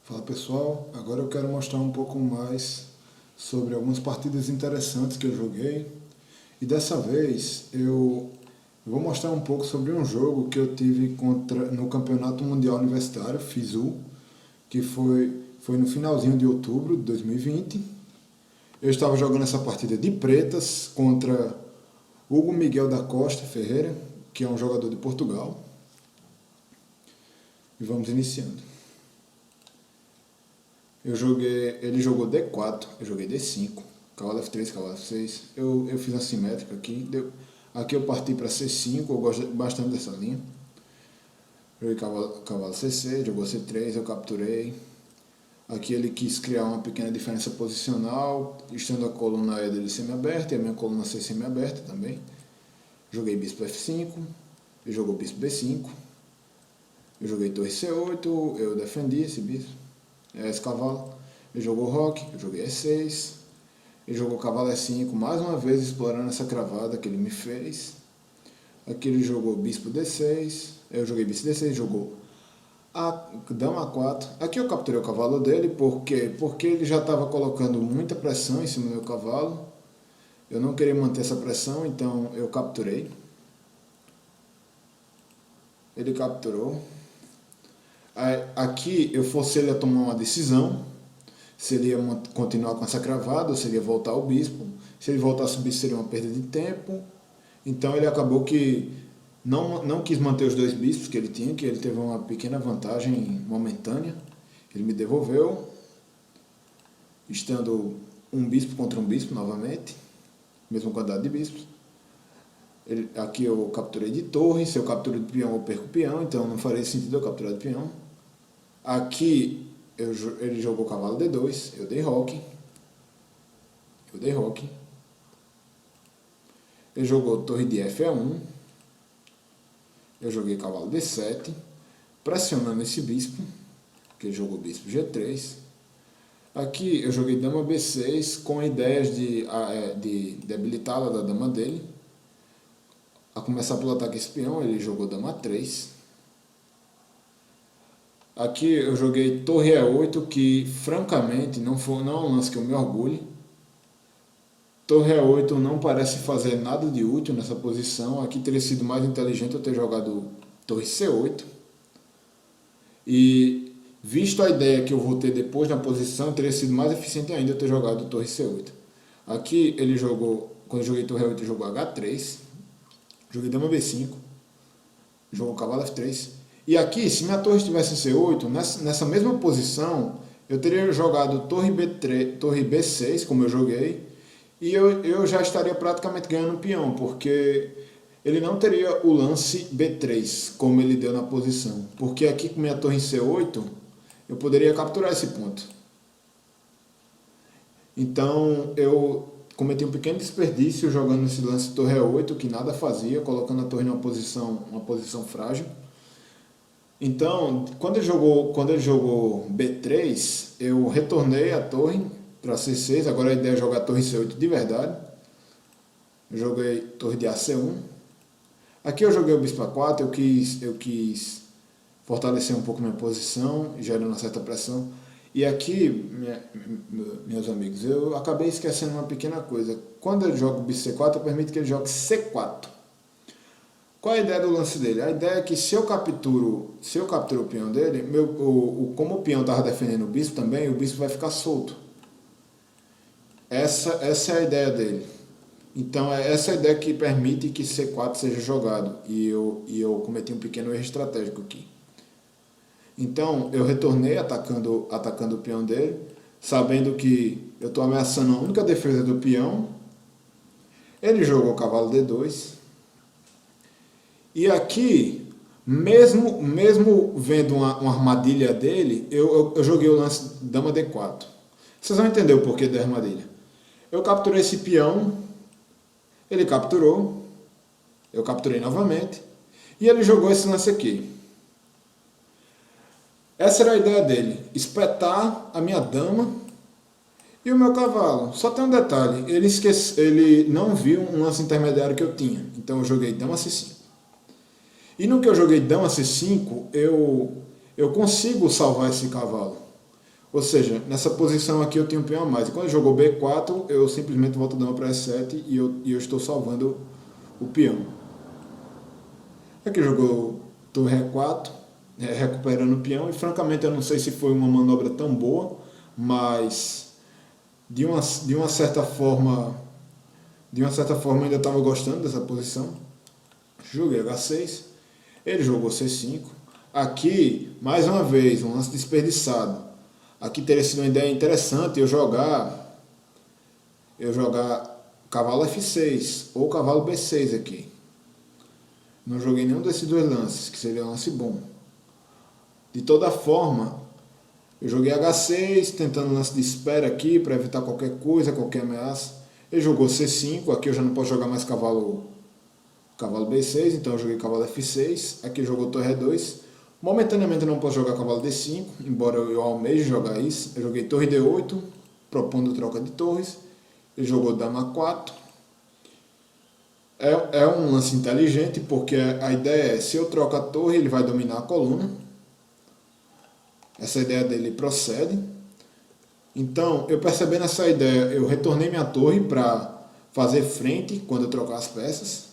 Fala pessoal, agora eu quero mostrar um pouco mais sobre algumas partidas interessantes que eu joguei. E dessa vez eu vou mostrar um pouco sobre um jogo que eu tive no Campeonato Mundial Universitário, FISU, que foi no finalzinho de outubro de 2020. Eu estava jogando essa partida de pretas contra Hugo Miguel da Costa Ferreira, que é um jogador de Portugal. E vamos iniciando. Ele jogou D4, eu joguei D5, cavalo F3, cavalo F6. Eu fiz assimétrico aqui. Aqui eu parti para C5, eu gosto bastante dessa linha. Joguei cavalo C6, jogou C3, eu capturei. Aqui ele quis criar uma pequena diferença posicional, estando a coluna E dele semi-aberta e a minha coluna C semi-aberta também. Joguei bispo F5, ele jogou bispo B5. Eu joguei torre C8, eu defendi esse bispo. Esse cavalo, ele jogou roque, eu joguei E6, ele jogou cavalo E5, mais uma vez explorando essa cravada que ele me fez. Aqui ele jogou bispo D6, eu joguei bispo D6, jogou a dama A4. Aqui eu capturei o cavalo dele, porque ele já estava colocando muita pressão em cima do meu cavalo. Eu não queria manter essa pressão, então eu capturei. Ele capturou. Aqui eu forcei ele a tomar uma decisão, se ele ia continuar com essa cravada ou se ele ia voltar ao bispo. Se ele voltasse ao bispo seria uma perda de tempo. Então ele acabou que não quis manter os dois bispos que ele tinha, que ele teve uma pequena vantagem momentânea. Ele me devolveu, estando um bispo contra um bispo novamente, mesma quantidade de bispos. Aqui eu capturei de torre, se eu capturo de peão eu perco o peão, então não faria sentido eu capturar de peão. Aqui ele jogou cavalo D2, eu dei roque. Ele jogou torre de F1, eu joguei cavalo D7, pressionando esse bispo, que ele jogou bispo G3. Aqui eu joguei dama B6 com ideias de debilitá-la da dama dele. A começar pelo ataque espião, ele jogou dama 3. Aqui eu joguei torre E8, que francamente não é um lance que eu me orgulhe. Torre E8 não parece fazer nada de útil nessa posição. Aqui teria sido mais inteligente eu ter jogado torre C8. E visto a ideia que eu vou ter depois na posição, teria sido mais eficiente ainda eu ter jogado torre C8. Aqui ele jogou, quando eu joguei torre E8, ele jogou H3. Joguei dama B5, jogou cavalo F3. E aqui, se minha torre estivesse em C8, nessa mesma posição, eu teria jogado torre B3, torre B6, como eu joguei, e eu já estaria praticamente ganhando o peão, porque ele não teria o lance B3, como ele deu na posição. Porque aqui com minha torre em C8, eu poderia capturar esse ponto. Então, eu cometi um pequeno desperdício jogando esse lance de torre E8, que nada fazia, colocando a torre numa posição frágil. Então, quando ele jogou B3, eu retornei a torre para C6, agora a ideia é jogar torre C8 de verdade. Eu joguei torre de AC1. Aqui eu joguei o bispo A4, eu quis fortalecer um pouco minha posição, gerando uma certa pressão. E aqui, meus amigos, eu acabei esquecendo uma pequena coisa. Quando eu jogo bispo C4, eu permito que ele jogue C4. Qual é a ideia do lance dele? A ideia é que se eu capturo o peão dele, como o peão estava defendendo o bispo também, o bispo vai ficar solto. Essa é a ideia dele. Então é essa a ideia que permite que C4 seja jogado. E eu cometi um pequeno erro estratégico aqui. Então eu retornei atacando o peão dele, sabendo que eu estou ameaçando a única defesa do peão. Ele jogou cavalo D2. E aqui, mesmo vendo uma armadilha dele, eu joguei o lance dama D4. Vocês vão entender o porquê da armadilha. Eu capturei esse peão, ele capturou, eu capturei novamente, e ele jogou esse lance aqui. Essa era a ideia dele, espetar a minha dama e o meu cavalo. Só tem um detalhe, ele não viu um lance intermediário que eu tinha, então eu joguei dama C5. E no que eu joguei dama C5, eu consigo salvar esse cavalo. Ou seja, nessa posição aqui eu tenho um peão a mais. E quando ele jogou B4, eu simplesmente volto a dama para E7 e eu estou salvando o peão. Aqui jogou torre E4, recuperando o peão. E francamente eu não sei se foi uma manobra tão boa, mas de uma certa forma ainda estava gostando dessa posição. Joguei H6, ele jogou C5. Aqui, mais uma vez, um lance desperdiçado. Aqui teria sido uma ideia interessante eu jogar cavalo F6 ou cavalo B6 aqui. Não joguei nenhum desses dois lances, que seria um lance bom. De toda forma, eu joguei H6, tentando um lance de espera aqui para evitar qualquer coisa, qualquer ameaça. Ele jogou C5, aqui eu já não posso jogar mais cavalo B6, então eu joguei cavalo F6. Aqui ele jogou torre E2. Momentaneamente eu não posso jogar cavalo D5, embora eu almeje jogar isso. Eu joguei torre D8, propondo troca de torres. Ele jogou dama 4. É um lance inteligente, porque a ideia é, se eu troco a torre, ele vai dominar a coluna. Essa ideia dele procede. Então, eu percebendo essa ideia, eu retornei minha torre para fazer frente quando eu trocar as peças.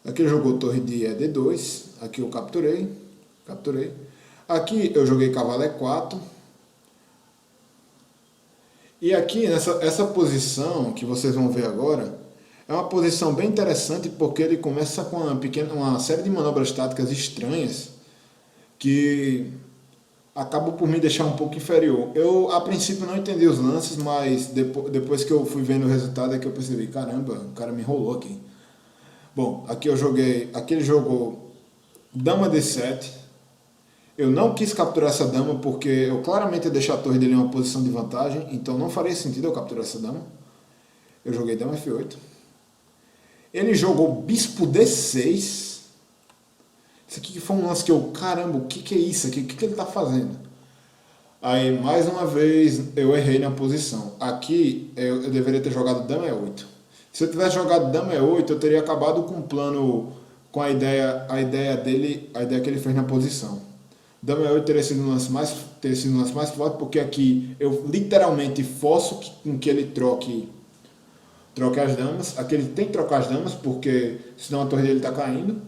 Aqui ele jogou torre de D2, aqui eu capturei. Aqui eu joguei cavalo E4. E aqui, essa posição que vocês vão ver agora, é uma posição bem interessante porque ele começa com uma série de manobras táticas estranhas que acabam por me deixar um pouco inferior. Eu, a princípio, não entendi os lances, mas depois que eu fui vendo o resultado é que eu percebi, caramba, o cara me enrolou aqui. Bom, aqui ele jogou dama D7. Eu não quis capturar essa dama porque eu claramente ia deixar a torre dele em uma posição de vantagem, então não faria sentido eu capturar essa dama. Eu joguei dama F8. Ele jogou bispo D6. Isso aqui foi um lance que caramba, o que é isso aqui? O que ele está fazendo? Aí, mais uma vez, eu errei na posição. Aqui, eu deveria ter jogado dama E8. Se eu tivesse jogado dama E8, eu teria acabado com o plano, com a ideia que ele fez na posição. Dama E8 teria sido um lance mais forte, porque aqui eu literalmente forço com que ele troque as damas. Aqui ele tem que trocar as damas, porque senão a torre dele está caindo.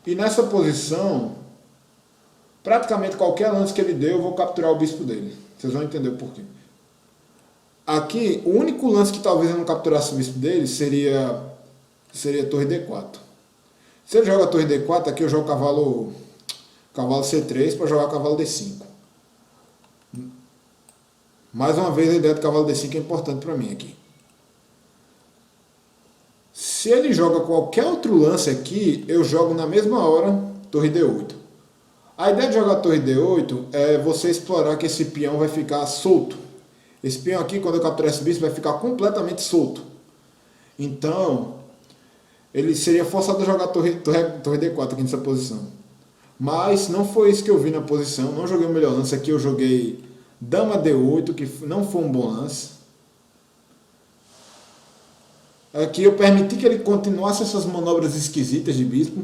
E nessa posição, praticamente qualquer lance que ele deu, eu vou capturar o bispo dele. Vocês vão entender o porquê. Aqui, o único lance que talvez eu não capturasse o bispo dele seria torre D4. Se ele joga torre D4, aqui eu jogo cavalo C3 para jogar cavalo D5. Mais uma vez a ideia do cavalo D5 é importante para mim aqui. Se ele joga qualquer outro lance aqui, eu jogo na mesma hora torre D8. A ideia de jogar torre D8 é você explorar que esse peão vai ficar solto. Esse peão aqui, quando eu capturar esse bispo, vai ficar completamente solto. Então, ele seria forçado a jogar torre D4 aqui nessa posição. Mas não foi isso que eu vi na posição. Não joguei o melhor lance. Aqui eu joguei dama D8, que não foi um bom lance. Aqui eu permiti que ele continuasse essas manobras esquisitas de bispo.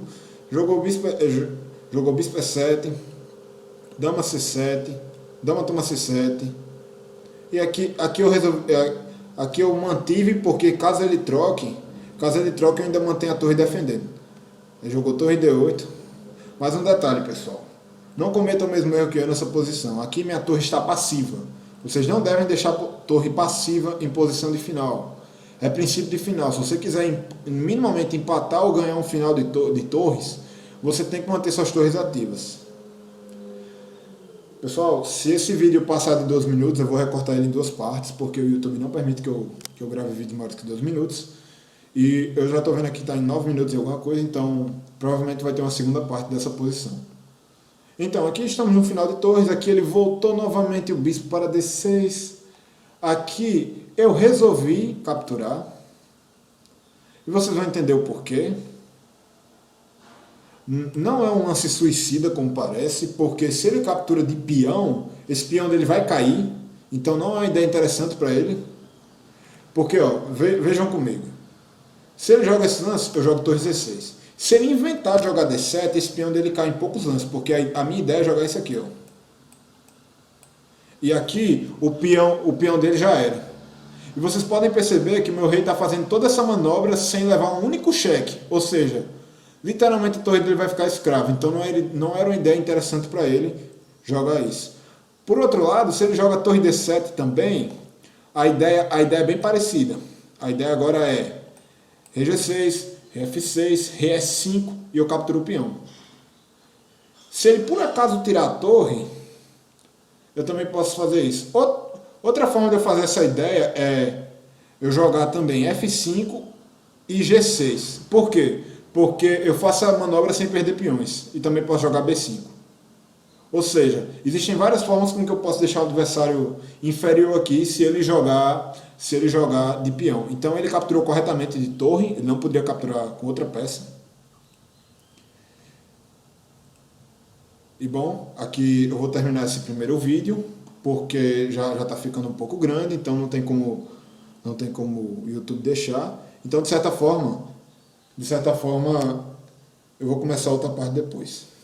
Jogou bispo E7, dama C7, dama toma C7. E aqui eu mantive, porque caso ele troque, eu ainda mantenho a torre defendendo. Ele jogou torre D8. Mais um detalhe, pessoal. Não cometam o mesmo erro que eu nessa posição. Aqui minha torre está passiva. Vocês não devem deixar a torre passiva em posição de final. É princípio de final. Se você quiser minimamente empatar ou ganhar um final de torres, você tem que manter suas torres ativas. Pessoal, se esse vídeo passar de 2 minutos, eu vou recortar ele em 2 partes, porque o YouTube não permite que eu grave vídeo maior que 2 minutos. E eu já estou vendo aqui que está em 9 minutos e alguma coisa, então provavelmente vai ter uma segunda parte dessa posição. Então, aqui estamos no final de torres. Aqui ele voltou novamente o bispo para D6. Aqui eu resolvi capturar. E vocês vão entender o porquê. Não é um lance suicida como parece, porque se ele captura de peão, esse peão dele vai cair. Então não é uma ideia interessante para ele. Porque, ó, vejam comigo. Se ele joga esse lance, eu jogo torre 16. Se ele inventar de jogar D7, esse peão dele cai em poucos lances, porque a minha ideia é jogar isso aqui, ó. E aqui o peão dele já era. E vocês podem perceber que meu rei está fazendo toda essa manobra sem levar um único cheque. Ou seja, literalmente a torre dele vai ficar escrava. Então não era uma ideia interessante para ele jogar isso. Por outro lado, se ele joga torre D7 também, a ideia é bem parecida. A ideia agora é rei G6, rei F6, rei E5 e eu capturo o peão. Se ele por acaso tirar a torre, eu também posso fazer isso. Outra forma de eu fazer essa ideia é eu jogar também F5 e G6. Por quê? Porque eu faço a manobra sem perder peões. E também posso jogar B5. Ou seja, existem várias formas com que eu posso deixar o adversário inferior aqui se ele jogar de peão. Então ele capturou corretamente de torre, ele não poderia capturar com outra peça. E bom, aqui eu vou terminar esse primeiro vídeo, porque já está ficando um pouco grande, então não tem como o YouTube deixar. Então, de certa forma, eu vou começar outra parte depois.